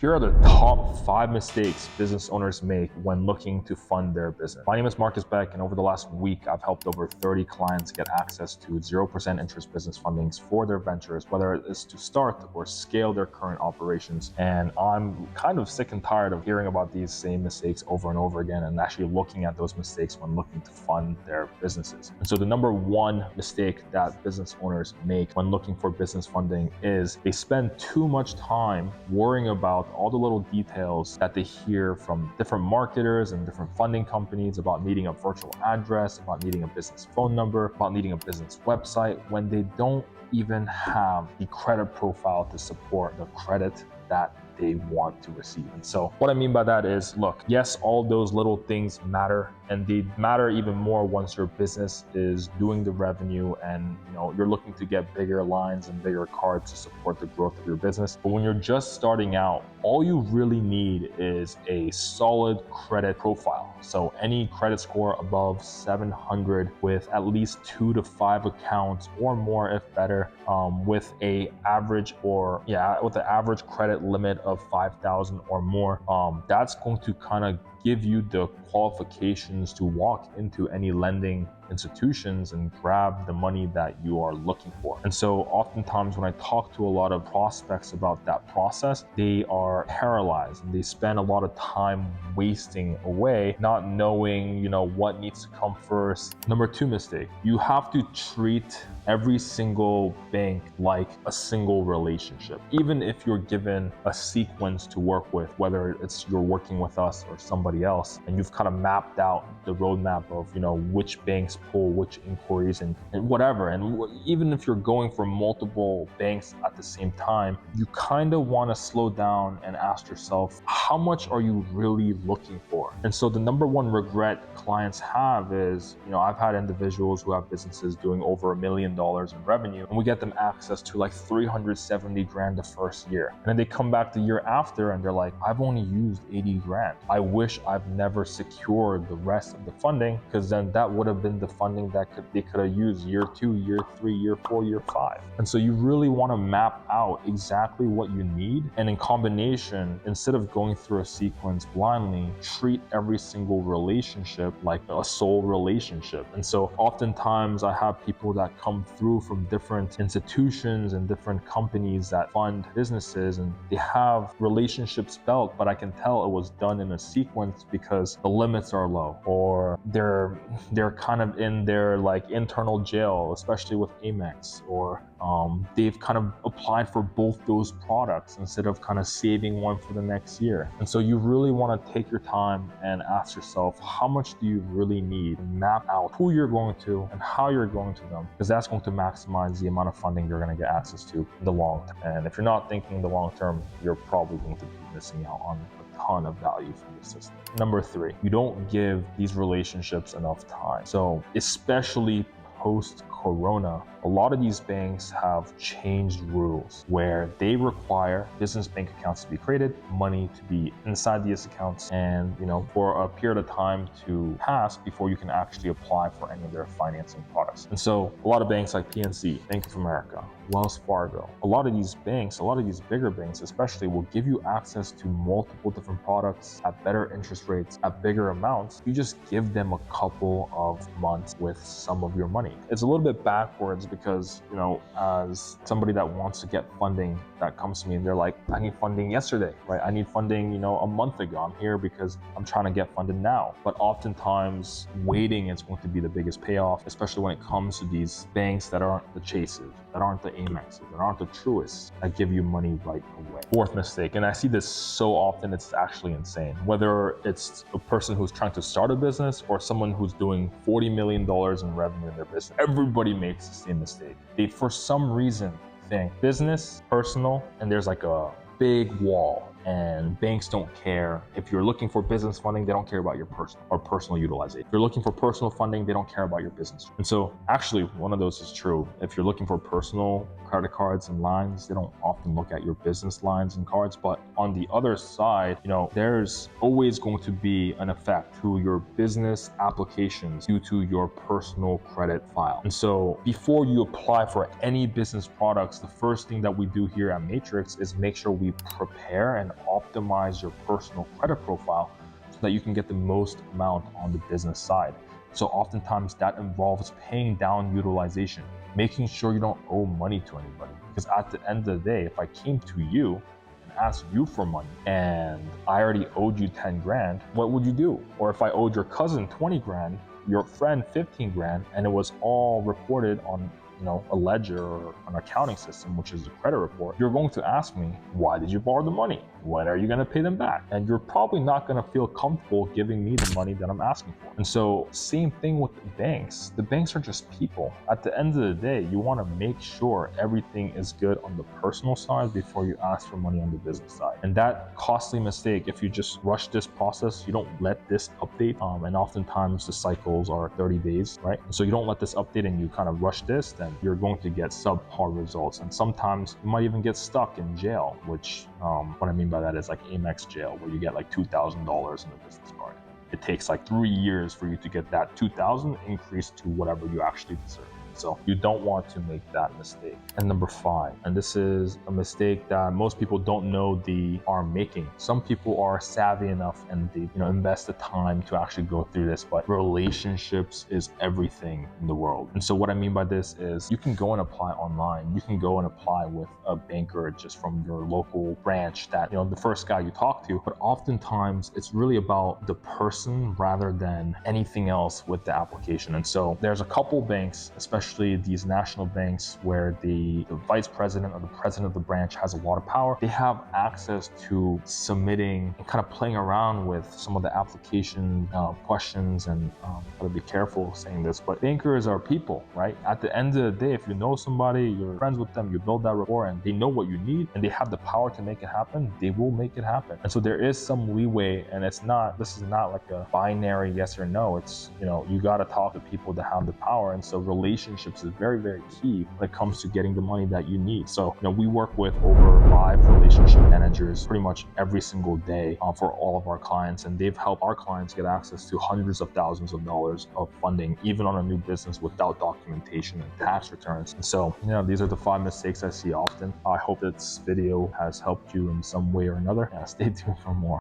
Here are the top 5 mistakes business owners make when looking to fund their business. My name is Marcus Beck, and over the last week, I've helped over 30 clients get access to 0% interest business fundings for their ventures, whether it is to start or scale their current operations. And I'm kind of sick and tired of hearing about these same mistakes over and over again and actually looking at those mistakes when looking to fund their businesses. And so the number one mistake that business owners make when looking for business funding is they spend too much time worrying about all the little details that they hear from different marketers and different funding companies about needing a virtual address, about needing a business phone number, about needing a business website, when they don't even have the credit profile to support the credit that they want to receive. And so what I mean by that is, look, yes, all those little things matter, and they matter even more once your business is doing the revenue and you're looking to get bigger lines and bigger cards to support the growth of your business. But when you're just starting out, all you really need is a solid credit profile. So any credit score above 700 with at least 2 to 5 accounts or more if better, with an average credit limit of 5,000 or more, that's going to kind of give you the qualifications to walk into any lending institutions and grab the money that you are looking for. And so oftentimes when I talk to a lot of prospects about that process, they are paralyzed and they spend a lot of time wasting away, not knowing, what needs to come first. Number 2 mistake, you have to treat every single bank like a single relationship. Even if you're given a sequence to work with, whether it's you're working with us or somebody else, and you've kind of mapped out the roadmap of, which banks pull which inquiries and whatever. And even if you're going for multiple banks at the same time, you kind of want to slow down and ask yourself, how much are you really looking for? And so the number one regret clients have is, I've had individuals who have businesses doing over $1 million in revenue, and we get them access to like 370 grand the first year. And then they come back the year after and they're like, I've only used 80 grand. I wish I've never secured the rest of the funding, because then that would have been the funding that they could have used year 2, year 3, year 4, year 5. And so you really want to map out exactly what you need. And in combination, instead of going through a sequence blindly, treat every single relationship like a soul relationship. And so oftentimes I have people that come through from different institutions and different companies that fund businesses, and they have relationships built, but I can tell it was done in a sequence because the limits are low, or they're kind of in their like internal jail, especially with Amex, or they've kind of applied for both those products instead of kind of saving one for the next year. And so you really want to take your time and ask yourself, how much do you really need? Map out who you're going to and how you're going to them, because that's going to maximize the amount of funding you're going to get access to in the long term. And if you're not thinking the long term, you're probably going to be missing out on a ton of value from the system. Number 3, you don't give these relationships enough time. So especially post-corona, a lot of these banks have changed rules where they require business bank accounts to be created, money to be inside these accounts, and for a period of time to pass before you can actually apply for any of their financing products. And so a lot of banks like PNC, Bank of America, Wells Fargo, a lot of these bigger banks especially, will give you access to multiple different products at better interest rates, at bigger amounts. You just give them a couple of months with some of your money. It's a little bit backwards because, as somebody that wants to get funding that comes to me and they're like, I need funding yesterday, right? I need funding, a month ago. I'm here because I'm trying to get funded now. But oftentimes waiting is going to be the biggest payoff, especially when it comes to these banks that aren't the Chases, that aren't the Amexes, that aren't the Truists, that give you money right away. 4th mistake, and I see this so often, it's actually insane. Whether it's a person who's trying to start a business or someone who's doing $40 million in revenue in their business, everybody makes the same mistake. They, for some reason, think business, personal, and there's like a big wall. And banks don't care. If you're looking for business funding, they don't care about your personal utilization. If you're looking for personal funding, they don't care about your business. And so actually one of those is true. If you're looking for personal credit cards and lines, they don't often look at your business lines and cards. But on the other side, there's always going to be an effect to your business applications due to your personal credit file. And so before you apply for any business products, the first thing that we do here at Matrix is make sure we prepare and and optimize your personal credit profile so that you can get the most amount on the business side. So oftentimes that involves paying down utilization, making sure you don't owe money to anybody. Because at the end of the day, if I came to you and asked you for money and I already owed you 10 grand, what would you do? Or if I owed your cousin 20 grand, your friend 15 grand, and it was all reported on a ledger or an accounting system, which is a credit report, you're going to ask me, why did you borrow the money? When are you going to pay them back? And you're probably not going to feel comfortable giving me the money that I'm asking for. And so same thing with the banks. The banks are just people. At the end of the day, you want to make sure everything is good on the personal side before you ask for money on the business side. And that costly mistake, if you just rush this process, you don't let this update, and oftentimes the cycles are 30 days, right? And so you don't let this update and you kind of rush this, then you're going to get subpar results. And sometimes you might even get stuck in jail, which what I mean by that is like Amex jail, where you get like $2,000 in a business card. It takes like 3 years for you to get that 2,000 increased to whatever you actually deserve. So you don't want to make that mistake. And number 5, and this is a mistake that most people don't know they are making. Some people are savvy enough and they invest the time to actually go through this, but relationships is everything in the world. And so what I mean by this is you can go and apply online. You can go and apply with a banker just from your local branch that, the first guy you talk to, but oftentimes it's really about the person rather than anything else with the application. And so there's a couple banks, especially these national banks, where the vice president or the president of the branch has a lot of power. They have access to submitting and kind of playing around with some of the application questions, and gotta be careful saying this, but bankers are people, right? At the end of the day, if you know somebody, you're friends with them, you build that rapport, and they know what you need, and they have the power to make it happen, they will make it happen. And so there is some leeway, and this is not like a binary yes or no. It's, you gotta talk to people that have the power. And so relationships is very, very key when it comes to getting the money that you need. So, we work with over 5 relationship managers pretty much every single day for all of our clients, and they've helped our clients get access to hundreds of thousands of dollars of funding, even on a new business without documentation and tax returns. And so, these are the 5 mistakes I see often. I hope this video has helped you in some way or another. Stay tuned for more.